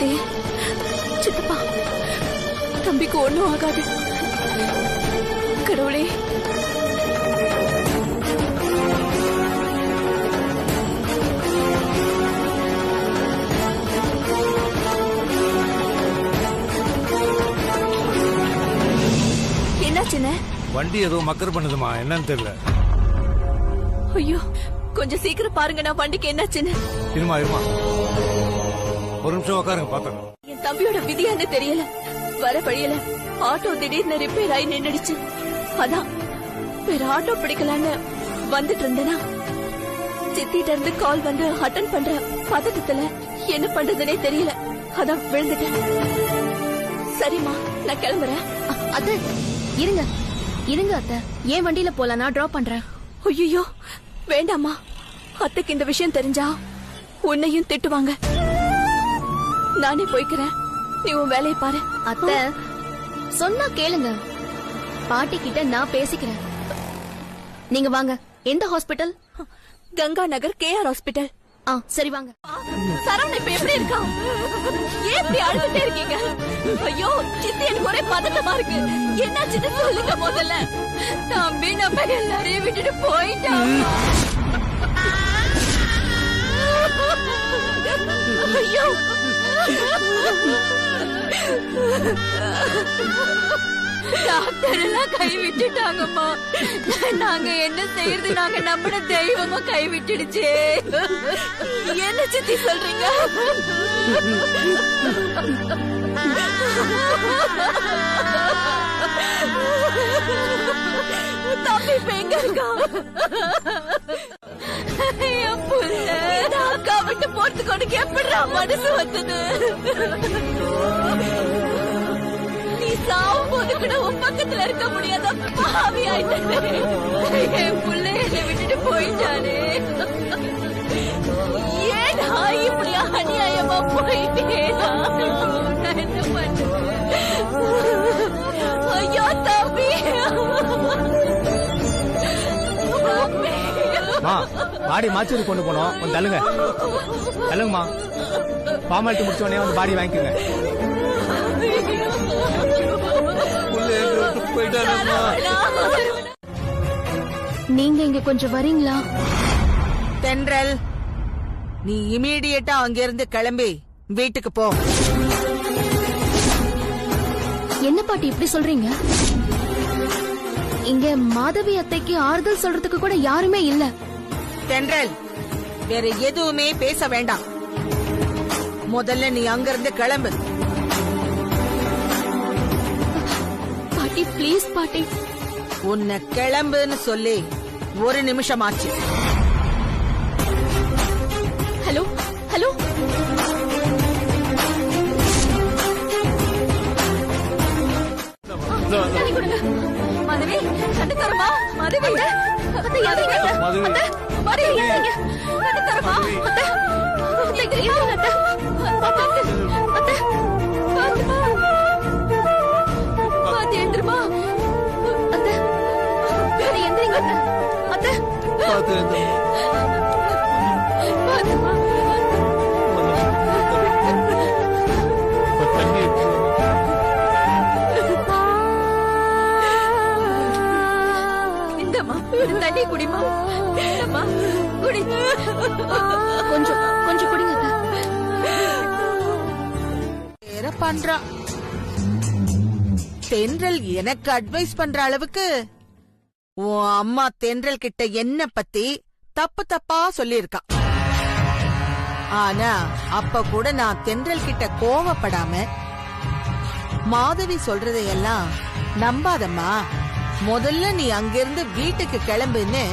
தெரியலையே. சித்தப்பா, தம்பிக்கு ஒண்ணும் ஆகாது. கடவுளே, என்னாச்சுன்னு? வண்டி ஏதோ மக்கர் பண்ணுதுமா, என்னன்னு தெரியல. ஐயோ, கொஞ்சம் சீக்கிரம் பாருங்க, நான் வண்டிக்கு என்னாச்சுன்னு. இருமா இருமா, ஒரு நிமிஷம் உட்காருங்க பாத்தேன். என் தம்பியோட விதியான்னு தெரியல. வர வழியில ஆட்டோ திடீர்னு ரிப்பேர் ஆகி நின்னுடுச்சு. அதான் வேற ஆட்டோ பிடிக்கலான்னு வந்துட்டு இருந்தேனா, சித்திட்ட இருந்து கால் வந்து அட்டன் பண்ற பதட்டத்துல என்ன பண்றதுனே தெரியல. அதான் விழுந்துட்டேன். சரிம்மா, நான் கிளம்புறேன். அத்தை இருங்க இருங்க அத்தை, ஏன் வண்டியில போலாம், நான் டிராப் பண்றேன். ஐயோ வேண்டாமா, அத்தைக்கு இந்த விஷயம் தெரிஞ்சா உன்னையும் திட்டுவாங்க. நானே போய்க்கிறேன், நீ உன் வேலையை பாரு. அத்தை சொன்னா கேளுங்க, பாட்டி கிட்ட நான் பேசிக்கிறேன். நீங்க வாங்க. எந்த ஹாஸ்பிட்டல்? கங்கா நகர் கேஆர் ஹாஸ்பிட்டல். சரி வாங்க. சரவணன் இப்ப எப்படி இருக்கான்? ஏன் இப்படி அழுதுட்டே இருக்கீங்க? ஐயோ சித்தி, எனக்கு ஒரே பதட்டமா இருக்கு. என்னாச்சுன்னு சொல்லுங்க முதல்ல. தம்பி நம்ம எல்லாரையும் விட்டுட்டு போயிட்டான். ஐயோ, டாக்டர் எல்லாம் கை விட்டுட்டாங்கம்மா. நாங்க என்ன செய்யறது? நாங்க நம்பின தெய்வமா கை விட்டுடுச்சே. என்ன சித்தி சொல்றீங்க? தம்பி இப்ப எங்க இருக்கான்? அக்கா விட்டு போறதுக்கு உனக்கு எப்படிடா மனசு வந்தது? நீ சாவும் போது கூட உன் பக்கத்துல இருக்க முடியாத பாவி ஆயிட்டே. என் புள்ள என்னை விட்டுட்டு போயிட்டானே. ஏடா இப்படி அநியாயமா போயிட்டேனா? என்ன பண்ண? ஐயோ தம்பி, பாடி மாச்சூரி கொண்டு போனோம். கொஞ்சம் தள்ளுங்க தள்ளுங்கம்மா. ஃபார்மாலிட்டி முடிச்ச உடனே வந்து பாடி வாங்கிக்கோங்க. நீங்க இங்க கொஞ்சம் வரீங்களா? தென்றல், நீ இமீடியட்டா அங்கிருந்து கிளம்பி வீட்டுக்கு போ. என்ன பாட்டி இப்படி சொல்றீங்க? இங்க மாதவி அத்தைக்கு ஆறுதல் சொல்றதுக்கு கூட யாருமே இல்ல. தென்றல், வேற எதுவுமே பேச வேண்டாம். முதல்ல நீ அங்கிருந்து கிளம்பு. பாட்டி ப்ளீஸ் பாட்டி. உன்னை கிளம்புன்னு சொல்லி ஒரு நிமிஷம் ஆச்சு. ஹலோ ஹலோ, மதுவி, கண்டு தரமா? மதுவி, அத்தை யாருங்க? மதுவி, யாருங்க? கண்டு தரமா? அத்தை, அத்தை இருங்க அத்தை. அத்தை, பாத்து எழுந்துருமா? அத்தை, எந்திரிங்க அத்தை. அத்தை, பாத்துமா? தண்ணி குடிமா. குடி. கொஞ்சம் கொஞ்சம் குடிங்க. வேற பண்றா. தென்றல் எனக்கு அட்வைஸ் பண்ற அளவுக்கு உன் அம்மா தென்றல் கிட்ட என்ன பத்தி தப்பு தப்பா சொல்லிருக்கா. ஆனா அப்ப கூட நான் தென்றல் கிட்ட கோவப்படாம மாதவி சொல்றதையெல்லாம் நம்பாதம்மா, முதல்ல நீ அங்கிருந்து வீட்டுக்கு கிளம்புன்னு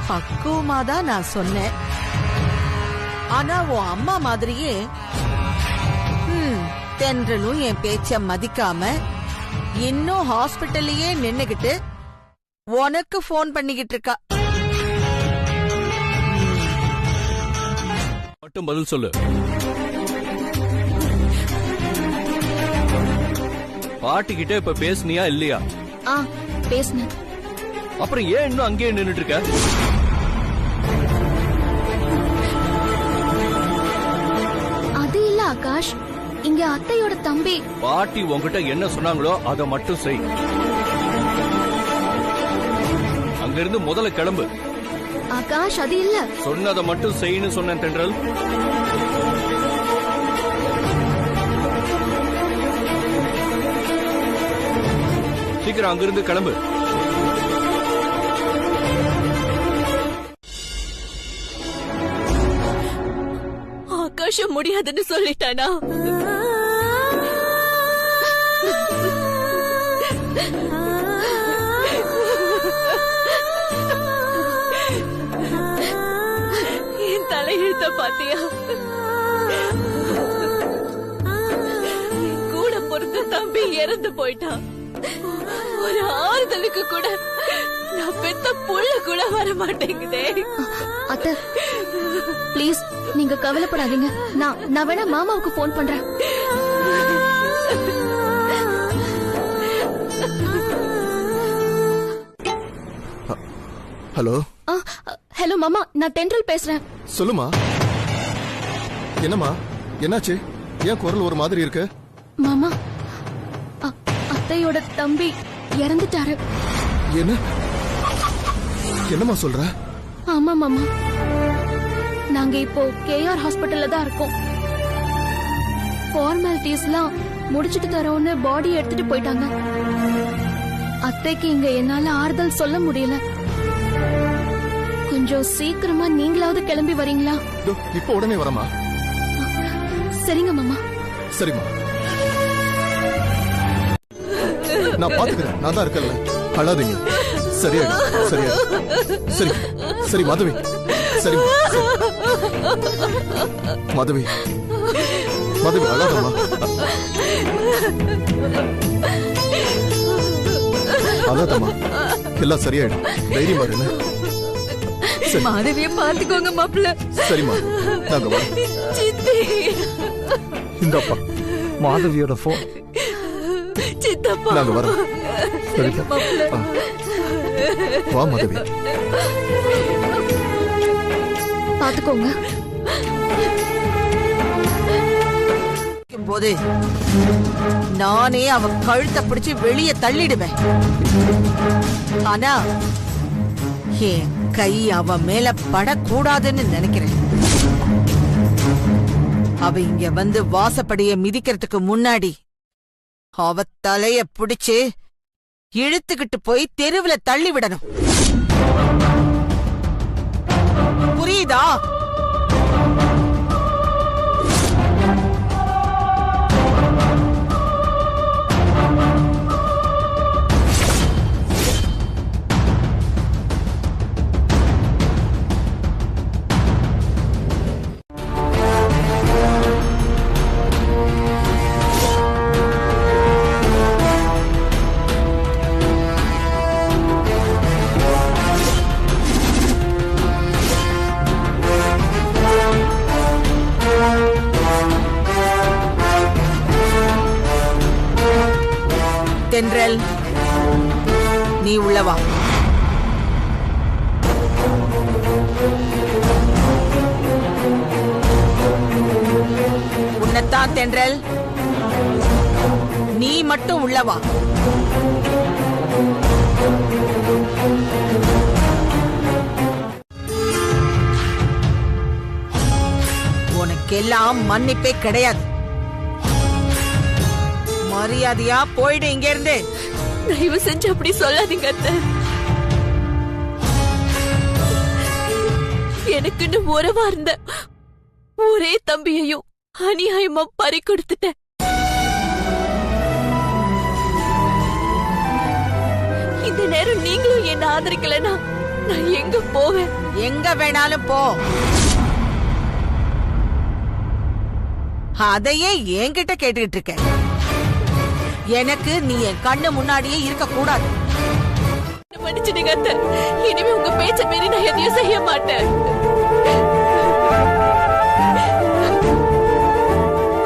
பக்குவமாதான் நான் சொன்னேன். ஆனா உன் அம்மா மாதிரியே தென்றலும் என் பேச்ச மதிக்காம இன்னும் ஹாஸ்பிட்டல்லயே நின்னுகிட்டு உனக்கு போன் பண்ணிக்கிட்டு இருக்கா. மட்டும் பதில் சொல்லு. பாட்டி கிட்ட இப்ப பேசுனியா இல்லையா? பேசுனேன். அப்புறம் ஏன் இன்னும் அங்கேயே நின்னுட்டு இருக்க? அது இல்ல அக்கா, ஆகாஷ், இங்க அத்தையோட தம்பி. பாட்டி உன்கிட்ட என்ன சொன்னாங்களோ அதை மட்டும் செய். அங்கிருந்து முதல்ல கிளம்பு. ஆகாஷ், அது இல்ல. சொன்னதை மட்டும் செய்யு சொன்னேன் தென்றல். சீக்கிரம் அங்கிருந்து கிளம்பு. ஆகாஷம் முடியாதுன்னு சொல்லிட்டானா? என் தலையெழுத்த பாத்தியா? கூட பொறுத்த தம்பி இறந்து போயிட்டான். ஒரு ஆறுதலுக்கு கூட நான் பெத்த புள்ள கூட வர மாட்டேங்குதே. அத்தை, ப்ளீஸ் நீங்க கவலைப்படாதீங்க. நான் வேணா மாமாவுக்கு போன் பண்றேன். ஹலோ. ஹலோ மாமா, நான் தென்றல் பேசுறேன். சொல்லுமா. என்னம்மா, என்னாச்சு? ஏன் குரல் ஒரு மாதிரி இருக்கு? மாமா, அத்தையோட தம்பி இறந்துட்டாரு. என்ன? என்னம்மா சொல்ற? ஆமா மாமா, நாங்க இப்போ கேஆர் ஹாஸ்பிட்டல்ல தான் இருக்கோம். ஃபார்மாலிட்டிஸ்லாம் முடிச்சிட்டு தரோன்னு பாடி எடுத்துட்டு போயிட்டாங்க. அத்தைக்கு இங்க என்னால ஆறுதல் சொல்ல முடியல. கொஞ்சம் சீக்கிரமா நீங்களாவது கிளம்பி வரீங்களா? இப்ப உடனே வரமா? சரிங்க மாமா. சரிம்மா, நான் பாத்துக்கிறேன். நான் தான் இருக்கல, அழாதீங்க. சரியா சரியா. சரி சரி மாதவி. சரி மாதவி. மாதவி அழாதம்மா. அழாதம்மா, எல்லாம் சரியாயிடும். தைரியமா இருங்க. மாதவிய பாத்துக்கோங்க மாப்பிள்ள. சரிம்மா, நாங்க வரோம். இந்தப்பா மாதவியோட போன். சித்தப்பா, நாங்க வரோம். சரிப்பா. வா மாதவி. பாத்துக்கோங்க. போது நானே அவ கழுத்தை பிடிச்சு வெளியே தள்ளிடுவேன். ஆனா என் கை அவ மேல படக்கூடாதுன்னு நினைக்கிறேன். அவ இங்க வந்து வாசப்படிய மிதிக்கிறதுக்கு முன்னாடி அவ தலைய பிடிச்சு இழுத்துக்கிட்டு போய் தெருவுல தள்ளி விடணும். புரியுதா? தென்றல், நீ உள்ளவா. உன்னத்தான் தென்றல், நீ மட்டும் உள்ளவா. உனக்கெல்லாம் மன்னிப்பே கிடையாது. மரியாதையா போயிடு இங்க இருந்து. தயவு செஞ்சு அப்படி சொல்லாதீங்க அத்தை. எனக்குன்னு உறவா இருந்த ஒரே தம்பியையும் அநியாயமா பறி கொடுத்துட்டேன். இந்த நேரம் நீங்களும் என்ன ஆதரிக்கலனா நான் எங்க போவேன்? எங்க வேணாலும் போ. அதையே என்கிட்ட கேட்டுக்கிட்டு இருக்க. எனக்கு நீ என் கண்ணு முன்னாடியே இருக்க கூடாது. மன்னிச்சிடுங்க அத்தை. இனிமே உங்க பேச்ச மீறி நான் எதையும் செய்ய மாட்டேன்.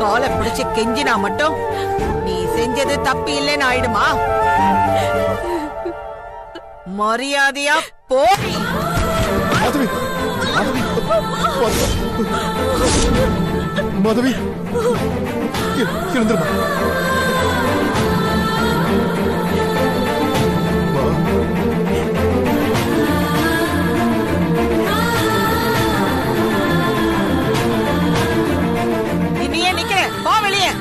காலை பிடிச்சு கெஞ்சினா மட்டும் நீ செஞ்சது தப்பு இல்லைன்னு ஆயிடுமா? மரியாதையா போ. மாதவி, மாதவி, மாதவி. எழுந்துருமா. இனியே நிக்கிற, போ வெளியே.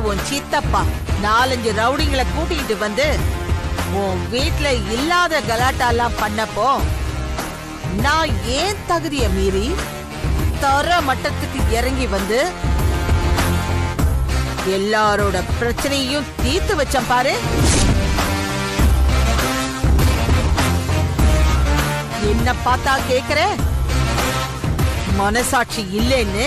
உன் சித்தப்பா 4-5 ரவுடிங்களை கூட்டிட்டு வந்து உன் வீட்டுல இல்லாத கலாட்டெல்லாம் பண்ணப்போ நான் ஏன் தகுதிய மீறி தர மட்டத்துக்கு இறங்கி வந்து எல்லாரோட பிரச்சனையும் தீர்த்து வச்சேன் பாரு. என்ன பார்த்தா கேக்குற? மனசாட்சி இல்லைன்னு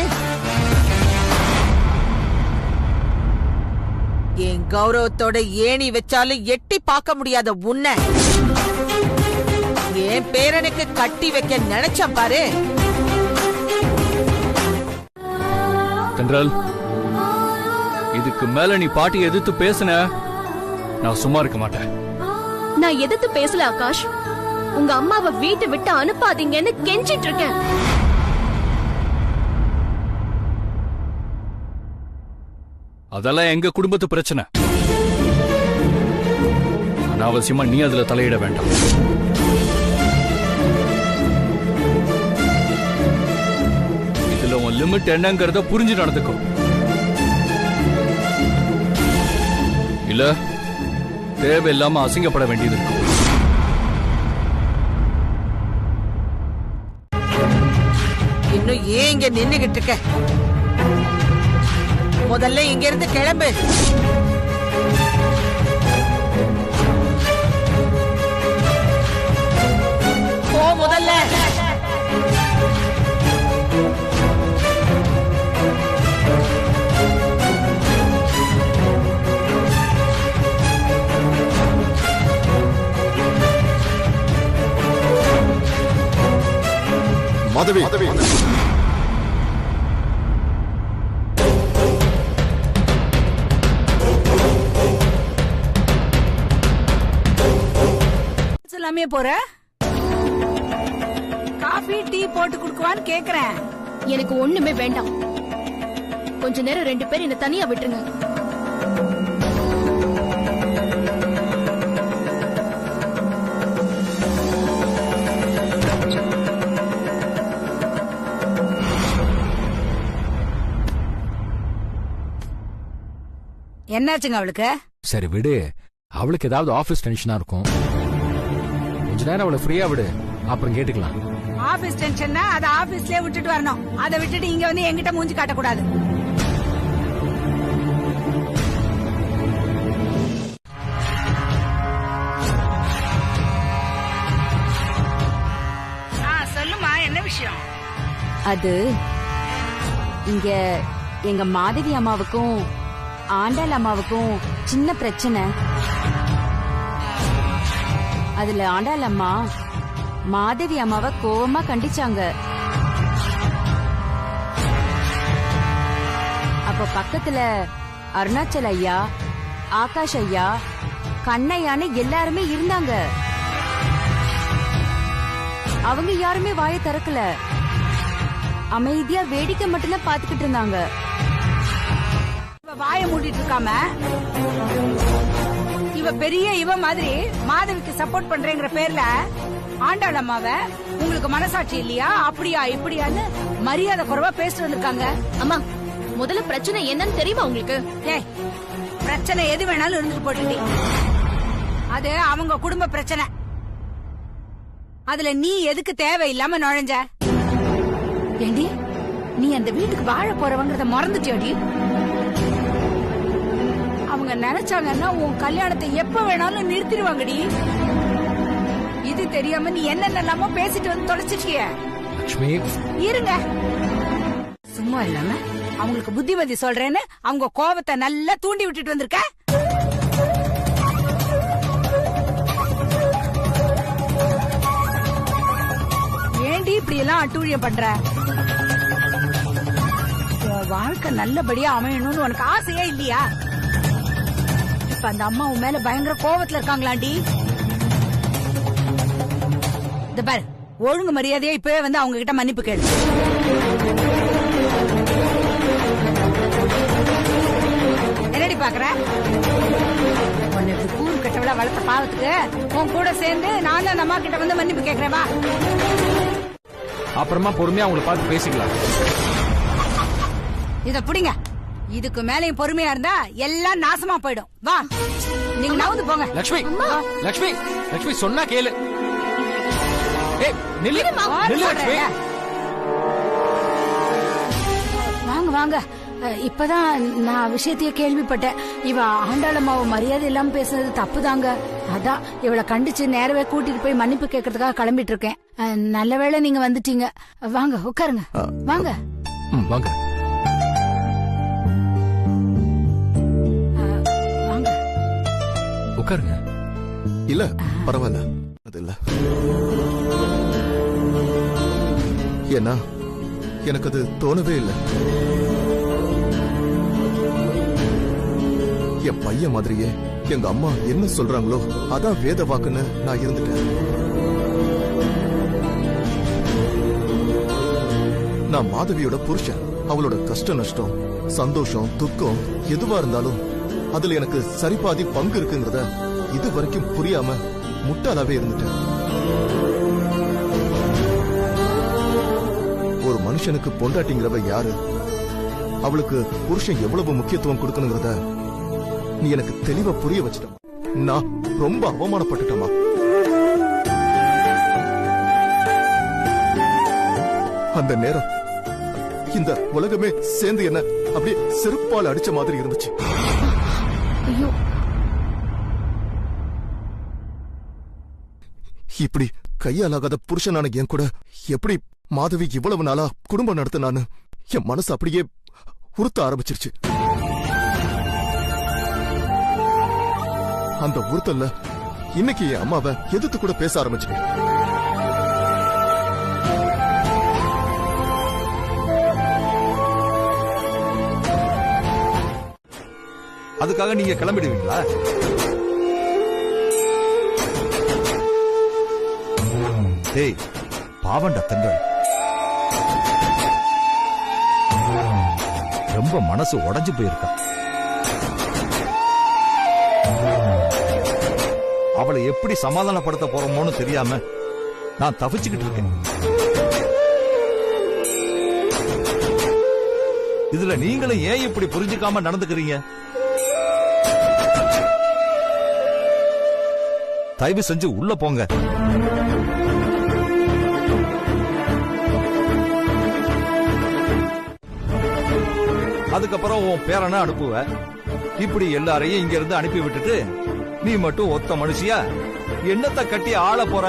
என் கௌரவத்தோட ஏணி வச்சாலும் எட்டி பார்க்க முடியாத உன்னை என் பேரனுக்கு கட்டி வைக்க நினைச்ச பாரு. தென்றல், இதுக்கு மேல நீ பாட்டி எதிர்த்து பேசுன நான் சும்மா இருக்க மாட்டேன். நான் எதிர்த்து பேசல ஆகாஷ். உங்க அம்மாவை வீட்டை விட்டு அனுப்பாதீங்கன்னு கெஞ்சிட்டு இருக்கேன். அதெல்லாம் எங்க குடும்பத்து பிரச்சனை. அனாவசியமா நீ அதுல தலையிட வேண்டாம். இதுல உன் லிமிட் என்னங்கறத புரிஞ்சு நடந்துக்கோ. இல்ல தேவையில்லாம அசிங்கப்பட வேண்டியது இருக்கும். இன்னும் ஏன் இங்க நின்னுகிட்டு இருக்க? முதல்ல இங்க இருந்து கிளம்பு. போ முதல்ல. மாதவி, எல்லாமே போற காபி டீ போட்டு குடுக்குவான்னு கேக்குறேன். எனக்கு ஒண்ணுமே வேண்டாம். கொஞ்ச நேரம் 2 பேர் என்ன தனியா விட்டுருங்க. என்னாச்சுங்க அவளுக்கு? சரி விடு, அவளுக்கு ஏதாவது ஆபீஸ் டென்ஷனா இருக்கும். கொஞ்ச நேரம் அவளை ஃப்ரீயா விடு, அப்புறம் கேட்டுக்கலாம். ஆபீஸ் டென்ஷன்னா அத ஆபீஸ்லயே விட்டுட்டு வரணும். அதை விட்டுட்டு இங்க வந்து என்கிட்ட மூஞ்சி காட்டக்கூடாது. சொல்லுமா, என்ன விஷயம்? அது இங்க எங்க மாதவி அம்மாவுக்கும் ஆண்டாள் அம்மாவுக்கும் சின்ன பிரச்சனை. அதுல ஆண்டாள் அம்மா மாதவி அம்மாவை கோவமா கண்டிச்சாங்க. அப்ப பக்கத்துல அருணாச்சல் ஐயா, ஆகாஷ் ஐயா, கண்ணையான்னு எல்லாருமே இருந்தாங்க. அவங்க யாருமே வாயை திறக்கல. அமைதியா வேடிக்கை மட்டும்தான் பாத்துக்கிட்டு இருந்தாங்க. வாயை மூடிட்டு இருக்காம இவ பெரிய இவ மாதிரி மாதவிக்கு சப்போர்ட் பண்றேங்கிற பேர்ல ஆண்டாள் அம்மாவை உங்களுக்கு மனசாட்சி இல்லையா, அப்படியா இப்படியான்னு மரியாதை குறைவா பேசிட்டு வந்திருக்காங்க. அம்மா, முதல்ல பிரச்சனை என்னன்னு தெரியுமா உங்களுக்கு? பிரச்சனை எது வேணாலும் இருந்துட்டு போட்டு, அது அவங்க குடும்ப பிரச்சனை. அதுல நீ எதுக்கு தேவையில்லாம நுழைஞ்ச? ஏண்டி, நீ அந்த வீட்டுக்கு வாழ போறவங்கிறத மறந்துட்டியாடி? அவங்க நினைச்சாங்கன்னா உன் கல்யாணத்தை எப்ப வேணாலும் நிறுத்திடுவாங்கடி. இது தெரியாம நீ என்னென்னலாமோ பேசிட்டு வந்து தொலைச்சிட்டிய. லட்சுமி, இருங்க. சும்மா இல்லாம அவங்களுக்கு புத்திமதி சொல்றேன்னு அவங்க கோபத்தை நல்லா தூண்டி விட்டுட்டு வந்திருக்க. ஏண்டி இப்படி எல்லாம் அட்டூழியம் பண்ற? வாழ்க்கை நல்லபடியா அமையணும்னு உனக்கு ஆசையே இல்லையா? இப்ப அந்த அம்மா உன் மேல பயங்கர கோபத்துல இருக்காங்களாண்டி. இந்த பாரு, ஒழுங்கு மரியாதையா இப்பவே வந்து அவங்க கிட்ட மன்னிப்பு கேளு. பாக்குற? உன்னை இப்படி கூறு கட்டவள வளர்த்த பாவத்துக்கு உன் கூட சேர்ந்து நான் தான் அந்த அம்மா கிட்ட வந்து மன்னிப்பு கேக்குறேன். வா. அப்புறமா பொறுமையா அவங்கள பார்த்து பேசிக்கலாம். இத புடிங்க. இதுக்கு மேலேயும் பொறுமையா இருந்தா எல்லாம் நாசமா போயிடும். வா, நீங்க நவுந்து போங்க. லட்சுமி, லட்சுமி, லட்சுமி சொன்னா கேளு. ஏய், நில்லு, நில்லு லட்சுமி. வாங்க வாங்க. இப்பதான் நான் விஷயத்தையே கேள்விப்பட்டேன். இவ ஆண்டாளம்மாவை மரியாதை இல்லாம பேசுறது தப்புதாங்க. அதான் இவளை கண்டிச்சு நேரவே கூட்டிட்டு போய் மன்னிப்பு கேட்கறதுக்காக கிளம்பிட்டு இருக்கேன். நல்ல வேளை நீங்க வந்துட்டீங்க. வாங்க உட்காருங்க. வாங்க வாங்க வாங்க உட்காருங்க. இல்ல பரவாயில்ல, அது இல்ல. ஏன்னா எனக்கு அது தோணவே இல்லை. என் பையன் மாதிரியே எங்க அம்மா என்ன சொல்றாங்களோ அதான் வேத வாக்குன்னு நான் இருந்துட்டேன். நான் மாதவியோட புருஷன். அவளோட கஷ்ட நஷ்டம், சந்தோஷம், துக்கம் எதுவா இருந்தாலும் அதுல எனக்கு சரிபாதி பங்கு இருக்குங்கிறத இது வரைக்கும் புரியாம முட்டாளாவே இருந்துட்டேன். ஒரு மனுஷனுக்கு பொண்டாட்டிங்கிறவ யாரு, அவளுக்கு புருஷன் எவ்வளவு முக்கியத்துவம் கொடுக்கணுங்கிறத நீ எனக்கு தெளிவா புரிய வச்சிட்டமா. நான் ரொம்ப அவமானப்பட்டுட்டமா. அந்த நேரம் இந்த உலகமே சேர்ந்து என்ன அப்படியே செருப்பால் அடிச்ச மாதிரி இருந்துச்சு. ஐயோ, இப்படி கையாலாகாத புருஷனான என் கூட எப்படி மாதவி இவ்வளவு நாளா குடும்பம் நடத்தினான்னு என் மனசு அப்படியே உறுத்த ஆரம்பிச்சிருச்சு. அந்த உறுத்தல்ல இன்னைக்கு என் அம்மாவை எதிர்த்து கூட பேச ஆரம்பிச்சிட்டேன். அதுக்காக நீங்க கிளம்பிடுவீங்களா? டேய் பாவண்டா தங்கள், ரொம்ப மனசு உடைஞ்சு போயிருக்கா. அவளை எப்படி சமாதானப்படுத்த போறோமோன்னு தெரியாம நான் தவிச்சுக்கிட்டு இருக்கேன். இதுல நீங்களும் ஏன் இப்படி புரிஞ்சுக்காம நடந்துக்கிறீங்க? தயவு செஞ்சு உள்ள போங்க. அதுக்கப்புறம் உன் பேரனை அனுப்புவ. இப்படி எல்லாரையும் இங்க இருந்து அனுப்பி விட்டுட்டு நீ மட்டும் ஒத்த மனுஷியா என்னத்தை கட்டி ஆள போற?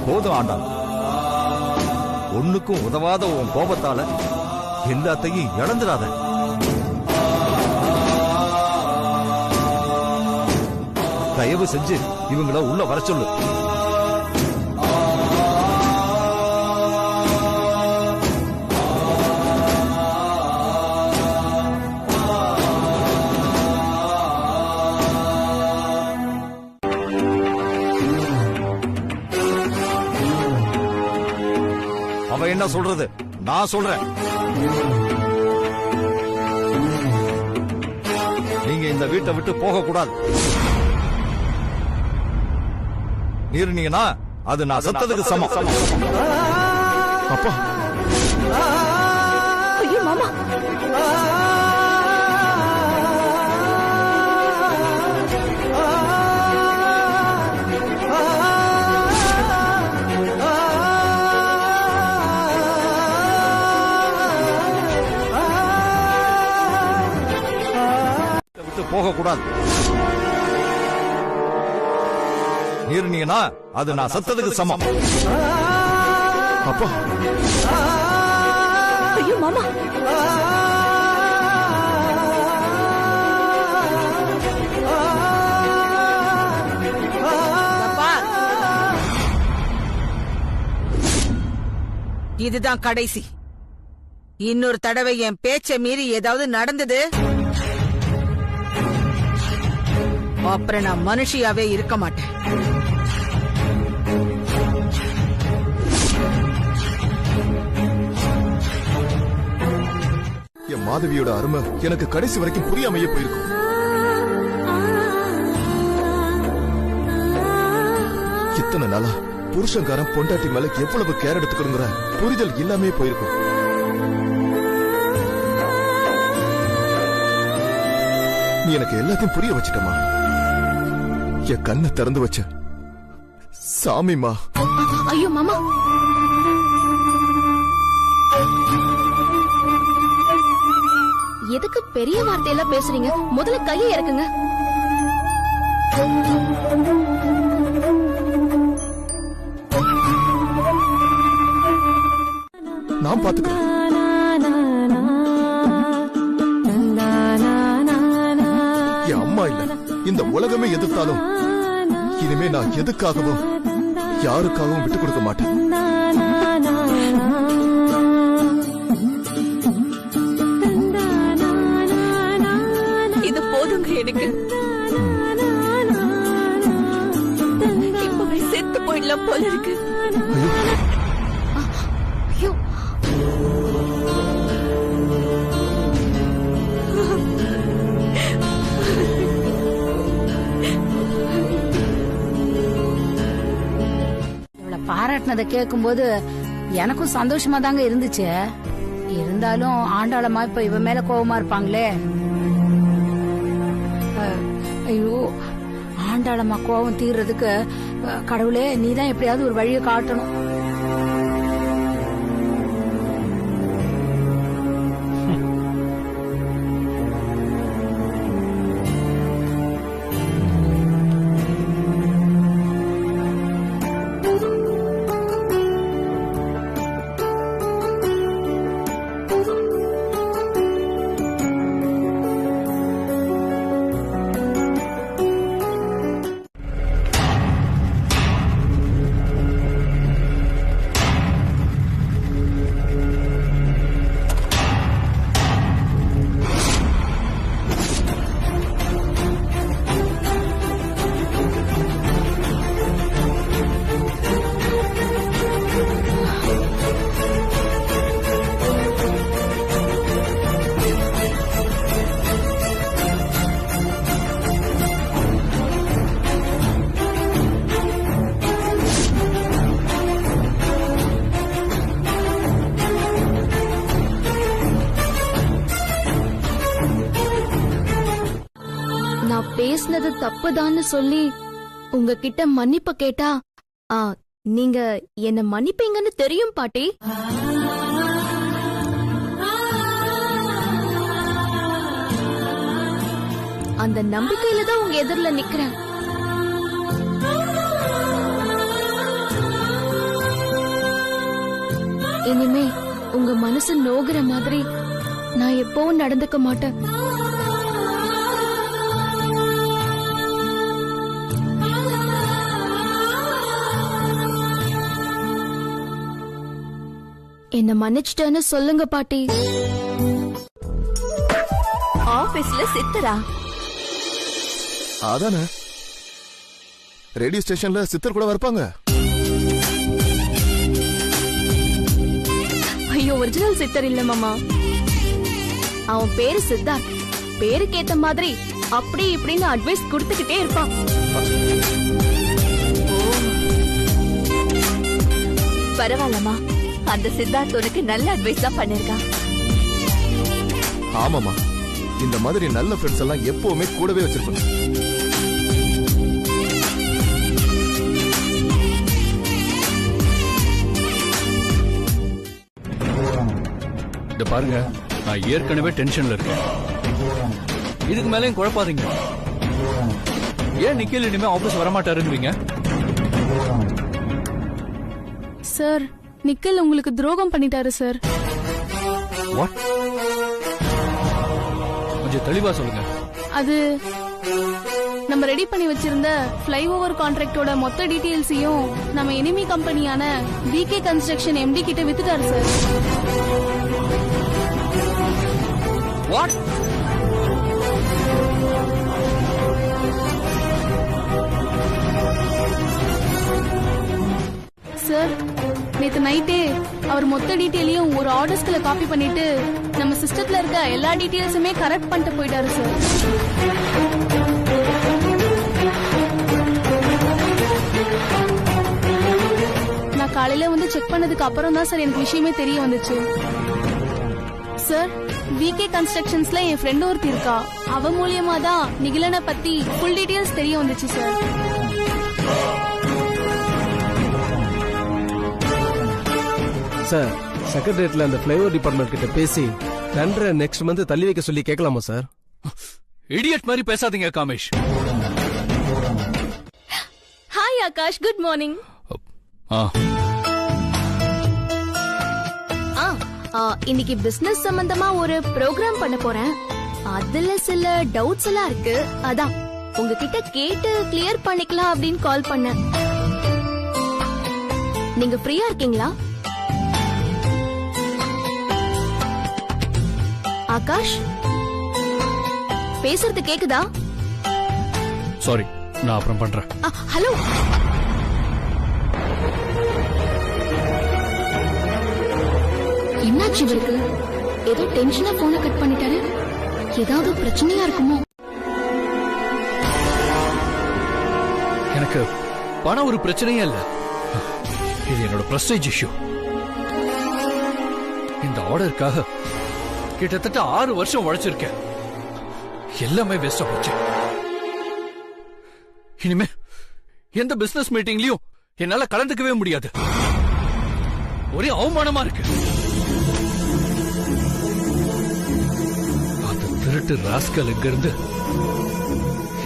போதும் ஆண்டா, ஒண்ணுக்கும் உதவாத உன் கோபத்தால எல்லாத்தையும் இழந்துடாத. தயவு செஞ்சு இவங்கள உள்ள வர சொல்லு. அவ என்ன சொல்றது, நான் சொல்றேன். நீங்க இந்த வீட்டை விட்டு போக கூடாது. நீர்னீங்கன்னா அது நான் சத்ததுக்கு சமம். அப்பா, ஐயோ மாமா, விட்டு போக கூடாது. நீர்னீங்கன்னா அது நான் சத்ததுக்கு சமம். அப்பா, ஐயோ மாமா, இதுதான் கடைசி. இன்னொரு தடவை என் பேச்ச மீறி ஏதாவது நடந்தது, அப்புறம் நான் மனுஷியாவே இருக்க மாட்டேன். என் மாதவியோட அருமை எனக்கு கடைசி வரைக்கும் புரியாமையே போயிருக்கும். இத்தனை நாளா புருஷன்காரன் பொண்டாட்டி மேல எவ்வளவு கேர் எடுத்துக்கணுங்கிற புரிதல் இல்லாமே போயிருக்கும். நீ எனக்கு எல்லாத்தையும் புரிய வச்சிட்டமா. என் கண்ணை திறந்து வச்ச சாமிமா. ஐயோ மாமா, எதுக்கு பெரிய வார்த்தையெல்லாம் பேசுறீங்க? முதல்ல கையை இறக்குங்க. நான் பாத்துக்கிறேன். என் அம்மா இல்ல, இந்த உலகமே எதிர்த்தாலும் இனிமே நான் எதுக்காகவும் யாருக்காகவும் விட்டு கொடுக்க மாட்டேன். இது போதுங்க எனக்கு. இப்பவே செத்து போயிடலாம் போல இருக்கு. ஐயோ, பாராட்டினதை கேட்கும்போது எனக்கும் சந்தோஷமா தாங்க இருந்துச்சு. இருந்தாலும் ஆண்டாளமா இப்ப இவ மேல கோவமா இருப்பாங்களே. ஐயோ, ஆண்டாளமா கோவம் தீர்றதுக்கு கடவுளே நீதான் எப்படியாவது ஒரு வழியை காட்டணும். பேசினது தப்புதான்னு சொல்லி உங்ககிட்ட மன்னிப்பு கேட்டா நீங்க என்ன மன்னிப்பீங்கன்னு தெரியும் பாட்டி. அந்த நம்பிக்கையில தான் உங்க எதிரில நிக்கிறேன். இனிமே உங்க மனசு நோகுற மாதிரி நான் எப்பவும் நடந்துக்க மாட்டேன். என்ன மன்னிச்சிட்டேன்னு சொல்லுங்க பாட்டி. ஆபீஸ்ல சித்தரா? அதானே, ரேடியோ ஸ்டேஷன்ல சித்தர் கூட வரப்பாங்க. ஐயோ, ஒரிஜினல் சித்தர் இல்ல மாமா. அவன் பேரு சித்தார்த். பேருக்கு ஏத்த மாதிரி அப்படி இப்படின்னு அட்வைஸ் கொடுத்துக்கிட்டே இருப்பான். பரவாயில்லமா, அந்த சித்தார்த் உனக்கு நல்ல அட்வைஸ் தான் பண்ணிருக்கான். ஆமாமா, இந்த மாதிரி நல்ல ஃப்ரெண்ட்ஸ் எல்லாம் எப்பவுமே கூடவே வச்சிருக்கணும். இத பாருங்க, நான் ஏற்கனவே டென்ஷன்ல இருக்கேன். இதுக்கு மேலேயும் குழப்பாதீங்க. ஏன் நிக்கில் இனிமே ஆபீஸ் வரமாட்டாருன்றீங்க? சார், நிக்கில் உங்களுக்கு துரோகம் பண்ணிட்டாரு சார். வாட்? கொஞ்சம் தெளிவா சொல்லுங்க. அது நம்ம ரெடி பண்ணி வச்சிருந்த ஃப்ளைஓவர் கான்ட்ராக்டோட மொத்த டீடைல்ஸையும் நம்ம எனிமி கம்பெனியான பிகே கன்ஸ்ட்ரக்ஷன் எம்டி கிட்ட வித்துட்டாரு சார். வாட்? சார், நேத்து நைட்டே அவர் மொத்த டீட்டெயிலையும் ஒரு ஆர்டர்ஸ்குள்ள காப்பி பண்ணிட்டு நம்ம சிஸ்டத்துல இருக்க எல்லா டீட்டெயில்ஸுமே கரெக்ட் பண்ணிட்டு போயிட்டாரு சார். நான் காலையில வந்து செக் பண்ணதுக்கு அப்புறம் தான் சார் எனக்கு விஷயமே தெரிய வந்துச்சு. சார், விகே கன்ஸ்ட்ரக்ஷன்ஸ்ல என் ஃப்ரெண்ட் ஒருத்தி இருக்கா. அவ மூலியமா தான் நிகிலனை பத்தி ஃபுல் டீடைல்ஸ் தெரிய வந்துச்சு சார். சார், செக்ரட்டரியேட்ல அந்த ஃபிளைஓவர் டிபார்ட்மெண்ட் கிட்ட பேசி டெண்டரை நெக்ஸ்ட் மந்த் தள்ளி வைக்க சொல்லி கேட்கலாமா சார்? இடியட் மாதிரி பேசாதீங்க Kamesh. Hi Akash, good morning. இன்னைக்கு பிசினஸ் சம்பந்தமா ஒரு ப்ரோக்ராம் பண்ண போறேன். அதுல சில டவுட்ஸ் எல்லாம் இருக்கு. அதான் உங்ககிட்ட கேட்டு கிளியர் பண்ணிக்கலாம் அப்படின்னு கால் பண்ணேன். நீங்க ஃப்ரீயா இருக்கீங்களா? ஆகாஷ், பேசுறது கேக்குதா? சாரி, நான் அப்புறம் பண்றேன். ஹலோ, என்னாச்சு இவருக்கு? ஏதோ டென்ஷனா போனை கட் பண்ணிட்டாரு. ஏதாவது பிரச்சனையா இருக்குமோ? எனக்கு பணம் ஒரு பிரச்சனையே இல்ல. இது என்னோட பிரஸ்டேஜ் இஷ்யூ. இந்த ஆர்டருக்காக கிட்டத்தட்ட 6 வருஷம் உழைச்சிருக்கேன். எல்லாமே வேஸ்டா போச்சு. இனிமே எந்த பிசினஸ் மீட்டிங்லயும் என்னால கலந்துக்கவே முடியாது. ஒரே அவமானமா இருக்கு. அந்த திருட்டு ராஸ்கல் இங்க இருந்து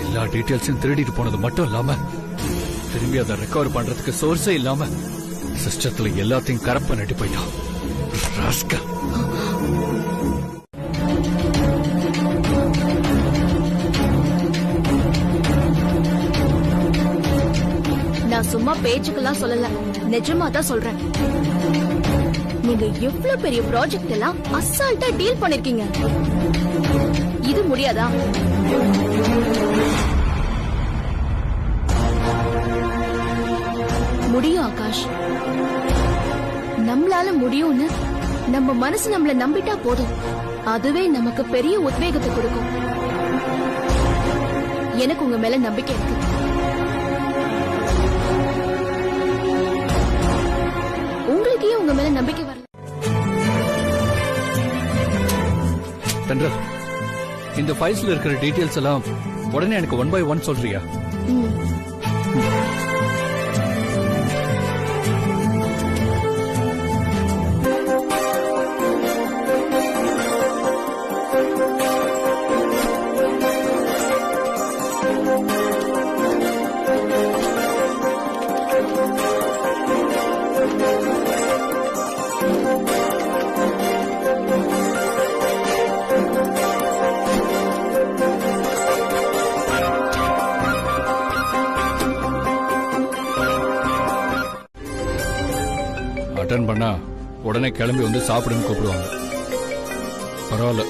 எல்லா டீடைல்ஸையும் திருடிட்டு போனது மட்டும் இல்லாம திரும்பி அதை ரெக்கவர் பண்றதுக்கு சோர்ஸே இல்லாம சிஸ்டத்துல எல்லாத்தையும் கரெக்ட் பண்ணிட்டு போயிட்டான் ராஸ்கல். நான் சும்மா பேச்சுக்கெல்லாம் சொல்லல, நிஜமா தான் சொல்றேன். நீங்க எவ்வளவு பெரிய ப்ராஜெக்ட் எல்லாம் அசால்ட்டா டீல் பண்ணிருக்கீங்க. இது முடியாதா? முடியும் ஆகாஷ், நம்மளால முடியும்னு நம்ம மனசு நம்மள நம்பிட்டா போதும். அதுவே நமக்கு பெரிய உத்வேகத்தை கொடுக்கும். எனக்கு உங்க மேல நம்பிக்கை இருக்கு. உங்களுக்கு உங்க மேல நம்பிக்கை வரல? தென்றல், இந்த ஃபைல்ஸ்ல இருக்கிற டீடைல்ஸ் எல்லாம் உடனே எனக்கு 1 by 1 சொல்றியா? அட்டெண்ட் பண்ணா உடனே கிளம்பி வந்து சாப்பிடுன்னு கூப்பிடுவாங்க. பரவாயில்ல,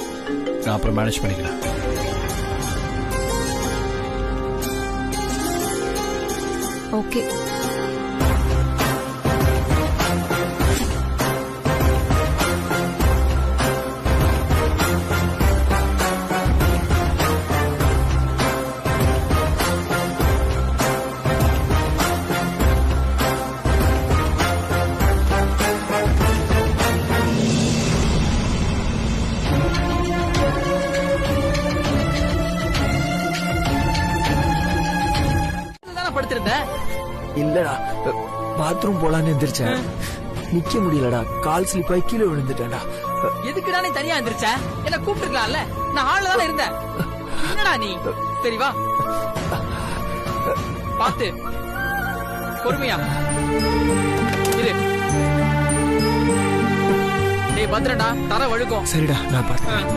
நான் அப்புறம் மேனேஜ் பண்ணிக்கிறேன். ஓகே. இல்லடா, பாத்ரூம் போலான்னு எந்திரிச்சேன். நிக்க முடியலடா, கால் ஸ்லிப் ஆகி கீழே விழுந்துட்டேன்டா. எதுக்குடா நீ தனியா எந்திரிச்ச? என்ன கூப்பிட்டுருக்கலாம்ல, நான் ஹால்ல தானே இருந்தேன். என்னடா நீ? சரி வா, பாத்து பொறுமையா இரு. டேய் பத்ரடா, தர வழுக்கும். சரிடா, நான் பாத்துக்கிறேன்.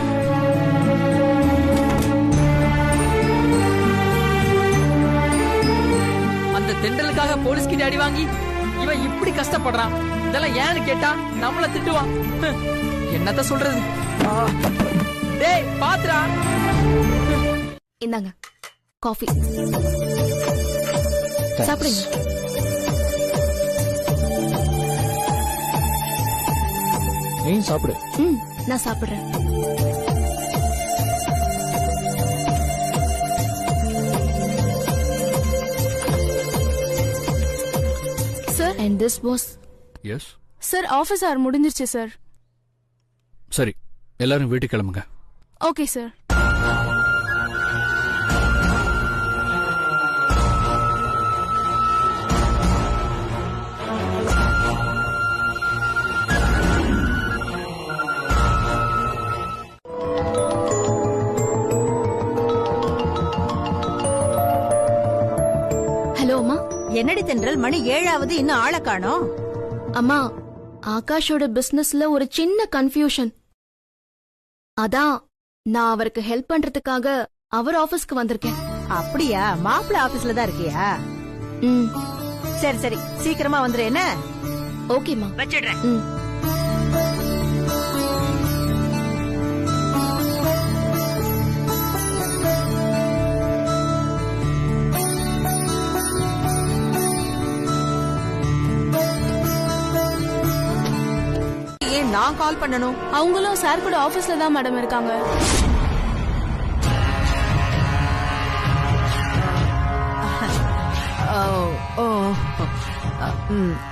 அந்த தெண்டலுக்காக போலீஸ் கிட்ட அடி வாங்கி இவன் இப்படி கஷ்டப்படுறான். இதெல்லாம் ஏன்னு கேட்டா நம்மள திட்டுவான். என்னத்த சொல்றது? டேய் பாத்ரா, இந்தாங்க காஃபி சாப்பிடுங்க. நீ சாப்பிடு. நான் சாப்பிடுறேன். Sir and this was yes sir office hour முடிஞ்சிருச்சு சார். சரி, எல்லாரும் வீட்டுக்கு கிளம்புங்க. Okay sir. ஹலோ அம்மா. என்னடி தென்றல், மணி 7ஆவது, இன்னும் ஆளை காணோம். அம்மா, ஆகாஷோட பிசினஸ்ல ஒரு சின்ன கன்ஃபியூஷன். அதான் நான் அவருக்கு ஹெல்ப் பண்றதுக்காக அவர் ஆபீஸ்க்கு வந்திருக்கேன். அப்படியா? மாப்பிள்ள ஆபீஸ்ல தான் இருக்கியா? சரி சரி, சீக்கிரமா வந்துரு. என்ன? ஓகேம்மா, வச்சிடுறேன். ஏன் நான் கால் பண்ணணும்? அவங்களும் சார் கூட ஆபீஸ்ல தான் மேடம் இருக்காங்க.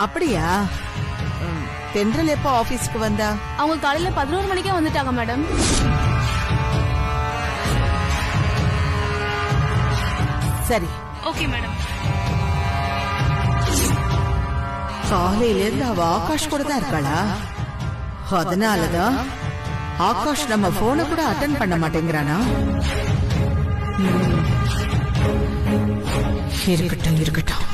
அப்படியா? தென்றல் எப்போ ஆபீஸ்க்கு வந்தா? அவங்க காலையில 11 மணிக்கே வந்துட்டாங்க மேடம். சரி, ஓகே மேடம். காலையில இருந்து அவ ஆகாஷ் கூட தான் இருக்காளா? அதனாலதான் ஆகாஷ் நம்ம போனை கூட அட்டென்ட் பண்ண மாட்டேங்கிறானா? இருக்கட்டும் இருக்கட்டும்.